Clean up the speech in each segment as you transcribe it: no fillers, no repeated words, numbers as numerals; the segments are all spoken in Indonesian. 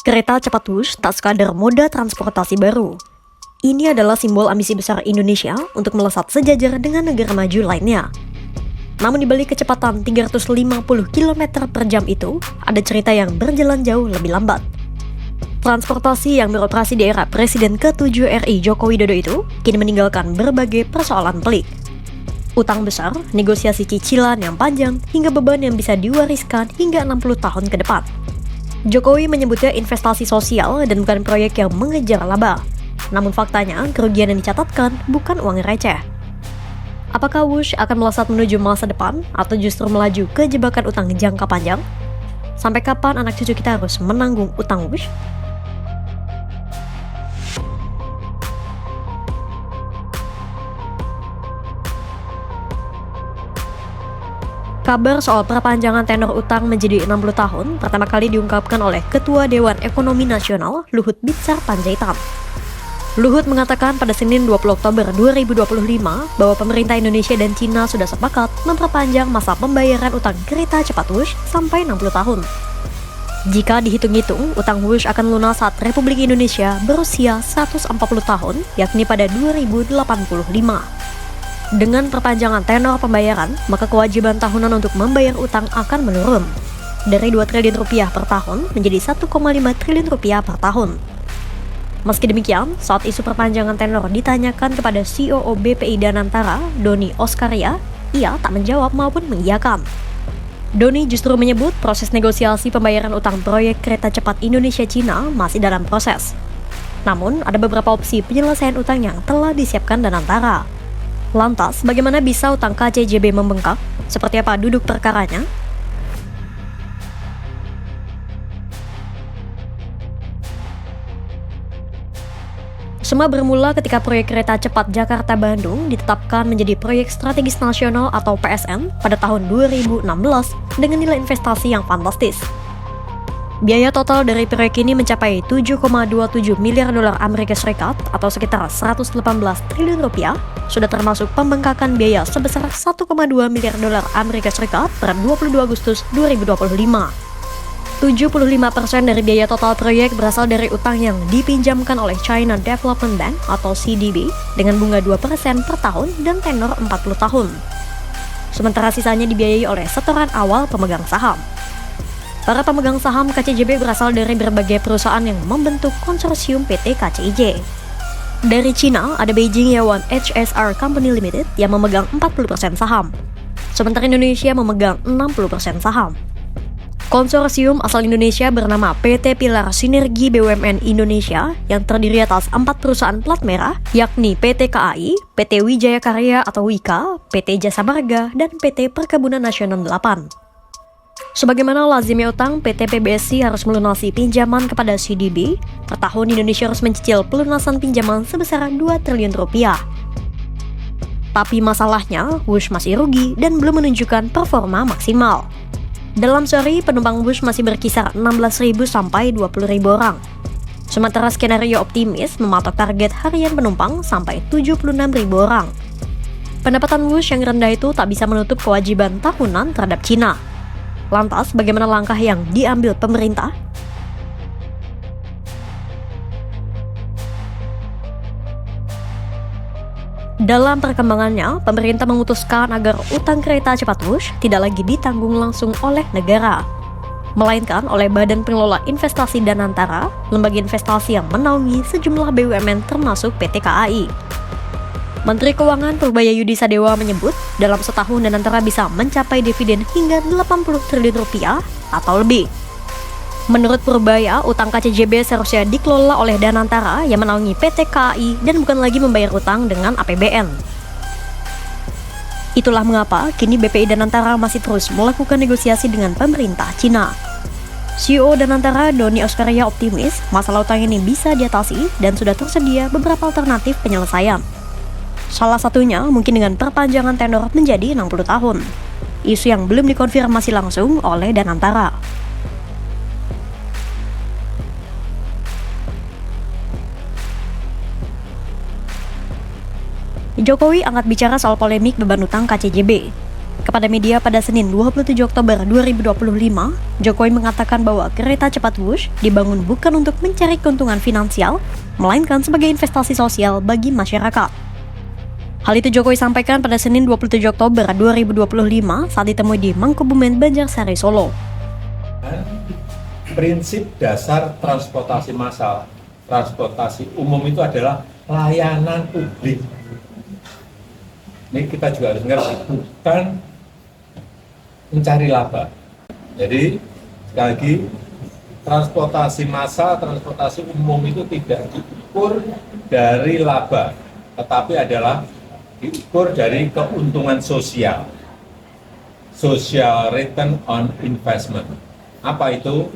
Kereta cepat Wush tak sekadar moda transportasi baru. Ini adalah simbol ambisi besar Indonesia untuk melesat sejajar dengan negara maju lainnya. Namun di balik kecepatan 350 km per jam itu, ada cerita yang berjalan jauh lebih lambat. Transportasi yang beroperasi di era Presiden ke-7 RI Joko Widodo itu kini meninggalkan berbagai persoalan pelik. Utang besar, negosiasi cicilan yang panjang, hingga beban yang bisa diwariskan hingga 60 tahun ke depan. Jokowi menyebutnya investasi sosial dan bukan proyek yang mengejar laba. Namun faktanya, kerugian yang dicatatkan bukan uang receh. Apakah Wush akan melesat menuju masa depan atau justru melaju ke jebakan utang jangka panjang? Sampai kapan anak cucu kita harus menanggung utang Wush? Kabar soal perpanjangan tenor utang menjadi 60 tahun pertama kali diungkapkan oleh Ketua Dewan Ekonomi Nasional Luhut Binsar Panjaitan. Luhut mengatakan pada Senin 20 Oktober 2025 bahwa pemerintah Indonesia dan Cina sudah sepakat memperpanjang masa pembayaran utang kereta cepat Wush sampai 60 tahun. Jika dihitung-hitung, utang Wush akan lunas saat Republik Indonesia berusia 140 tahun, yakni pada 2085. Dengan perpanjangan tenor pembayaran, maka kewajiban tahunan untuk membayar utang akan menurun dari 2 triliun rupiah per tahun menjadi 1,5 triliun rupiah per tahun. Meski demikian, saat isu perpanjangan tenor ditanyakan kepada COO BPI Danantara, Doni Oskaria, ia tak menjawab maupun mengiyakan. Doni justru menyebut proses negosiasi pembayaran utang proyek kereta cepat Indonesia-Cina masih dalam proses. Namun, ada beberapa opsi penyelesaian utang yang telah disiapkan Danantara. Lantas, bagaimana bisa utang KCJB membengkak? Seperti apa duduk perkaranya? Semua bermula ketika proyek kereta cepat Jakarta-Bandung ditetapkan menjadi proyek strategis nasional atau PSN pada tahun 2016 dengan nilai investasi yang fantastis. Biaya total dari proyek ini mencapai 7,27 miliar dolar Amerika Serikat atau sekitar 118 triliun rupiah, sudah termasuk pembengkakan biaya sebesar 1,2 miliar dolar Amerika Serikat per 22 Agustus 2025. 75% dari biaya total proyek berasal dari utang yang dipinjamkan oleh China Development Bank atau CDB dengan bunga 2% per tahun dan tenor 40 tahun. Sementara sisanya dibiayai oleh setoran awal pemegang saham. Para pemegang saham KCJB berasal dari berbagai perusahaan yang membentuk konsorsium PT KCIJ. Dari Cina, ada Beijing Yaowan HSR Company Limited yang memegang 40% saham. Sementara Indonesia memegang 60% saham. Konsorsium asal Indonesia bernama PT Pilar Sinergi BUMN Indonesia yang terdiri atas 4 perusahaan plat merah, yakni PT KAI, PT Wijaya Karya atau WIKA, PT Jasa Marga, dan PT Perkebunan Nasional 8. Sebagaimana lazimnya utang, PT PBSI harus melunasi pinjaman kepada CDB. Per tahun Indonesia harus mencicil pelunasan pinjaman sebesar 2 triliun rupiah. Tapi masalahnya, Wush masih rugi dan belum menunjukkan performa maksimal. Dalam sehari, penumpang Wush masih berkisar 16.000 sampai 20.000 orang. Sementara skenario optimis mematok target harian penumpang sampai 76.000 orang. Pendapatan Wush yang rendah itu tak bisa menutup kewajiban tahunan terhadap Cina. Lantas, bagaimana langkah yang diambil pemerintah? Dalam perkembangannya, pemerintah memutuskan agar utang kereta cepat Wush tidak lagi ditanggung langsung oleh negara, melainkan oleh Badan Pengelola Investasi Danantara, lembaga investasi yang menaungi sejumlah BUMN termasuk PT KAI. Menteri Keuangan Purbaya Yudi Sadewa menyebut, dalam setahun Danantara bisa mencapai dividen hingga 80 triliun rupiah atau lebih. Menurut Purbaya, utang KCJB seharusnya dikelola oleh Danantara yang menaungi PT KAI dan bukan lagi membayar utang dengan APBN. Itulah mengapa kini BPI Danantara masih terus melakukan negosiasi dengan pemerintah Cina. CEO Danantara Doni Oskaria optimis masalah utang ini bisa diatasi dan sudah tersedia beberapa alternatif penyelesaian. Salah satunya mungkin dengan perpanjangan tenor menjadi 60 tahun. Isu yang belum dikonfirmasi langsung oleh Danantara. Jokowi angkat bicara soal polemik beban utang KCJB. kepada media pada Senin 27 Oktober 2025, Jokowi mengatakan bahwa kereta cepat Wush dibangun bukan untuk mencari keuntungan finansial, melainkan sebagai investasi sosial bagi masyarakat. Hal itu Jokowi sampaikan pada Senin 27 Oktober 2025 saat ditemui di Mangkubumen, Banjarsari, Solo. Prinsip dasar transportasi massal, transportasi umum itu adalah layanan publik. Ini kita juga harus ngerti, bukan mencari laba. Jadi, sekali lagi, transportasi massal, transportasi umum itu tidak diukur dari laba, tetapi adalah diukur dari keuntungan sosial. Social return on investment. Apa itu?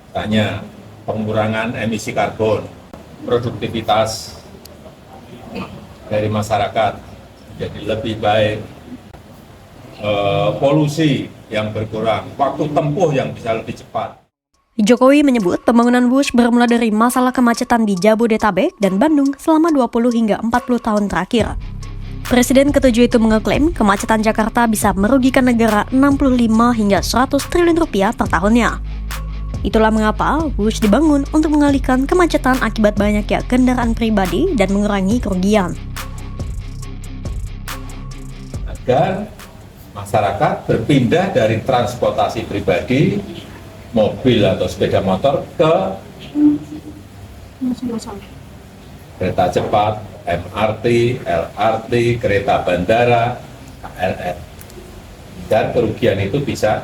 Tanya pengurangan emisi karbon, produktivitas dari masyarakat jadi lebih baik, polusi yang berkurang, waktu tempuh yang bisa lebih cepat. Jokowi menyebut pembangunan Wush bermula dari masalah kemacetan di Jabodetabek dan Bandung selama 20 hingga 40 tahun terakhir. Presiden ketujuh itu mengeklaim kemacetan Jakarta bisa merugikan negara 65 hingga 100 triliun rupiah per tahunnya. Itulah mengapa Wush dibangun untuk mengalihkan kemacetan akibat banyaknya kendaraan pribadi dan mengurangi kerugian. Agar masyarakat berpindah dari transportasi pribadi, mobil atau sepeda motor ke kereta cepat, MRT, LRT, kereta bandara, KRL. Dan kerugian itu bisa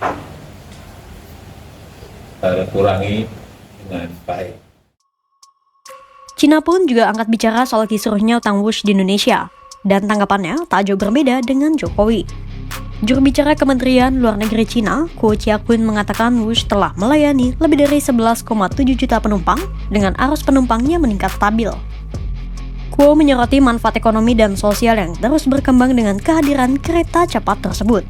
terkurangi dengan baik. Cina pun juga angkat bicara soal kisruhnya utang Wush di Indonesia, dan tanggapannya tak jauh berbeda dengan Jokowi. Juru bicara Kementerian Luar Negeri Cina, Guo Jiakun mengatakan Wush telah melayani lebih dari 11,7 juta penumpang dengan arus penumpangnya meningkat stabil. Guo menyoroti manfaat ekonomi dan sosial yang terus berkembang dengan kehadiran kereta cepat tersebut.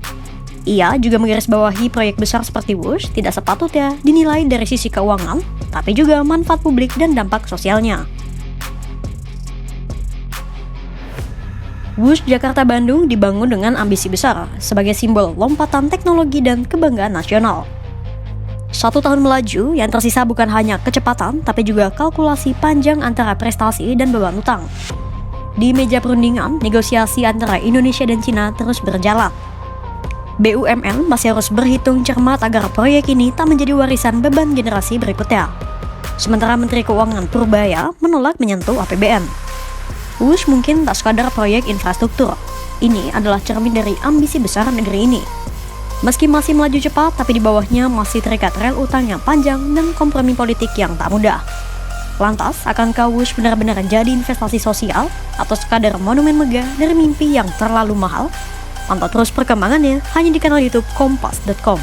Ia juga menggarisbawahi proyek besar seperti Wush tidak sepatutnya dinilai dari sisi keuangan, tapi juga manfaat publik dan dampak sosialnya. Wush Jakarta-Bandung dibangun dengan ambisi besar sebagai simbol lompatan teknologi dan kebanggaan nasional. 1 tahun melaju yang tersisa bukan hanya kecepatan, tapi juga kalkulasi panjang antara prestasi dan beban utang. Di meja perundingan, negosiasi antara Indonesia dan Cina terus berjalan. BUMN masih harus berhitung cermat agar proyek ini tak menjadi warisan beban generasi berikutnya. Sementara Menteri Keuangan Purbaya menolak menyentuh APBN. Wush mungkin tak sekadar proyek infrastruktur. Ini adalah cermin dari ambisi besar negeri ini. Meski masih melaju cepat, tapi di bawahnya masih terikat rel utang yang panjang dan kompromi politik yang tak mudah. Lantas, akankah Wush benar-benar jadi investasi sosial atau sekadar monumen megah dari mimpi yang terlalu mahal? Pantau terus perkembangannya hanya di kanal YouTube Kompas.com.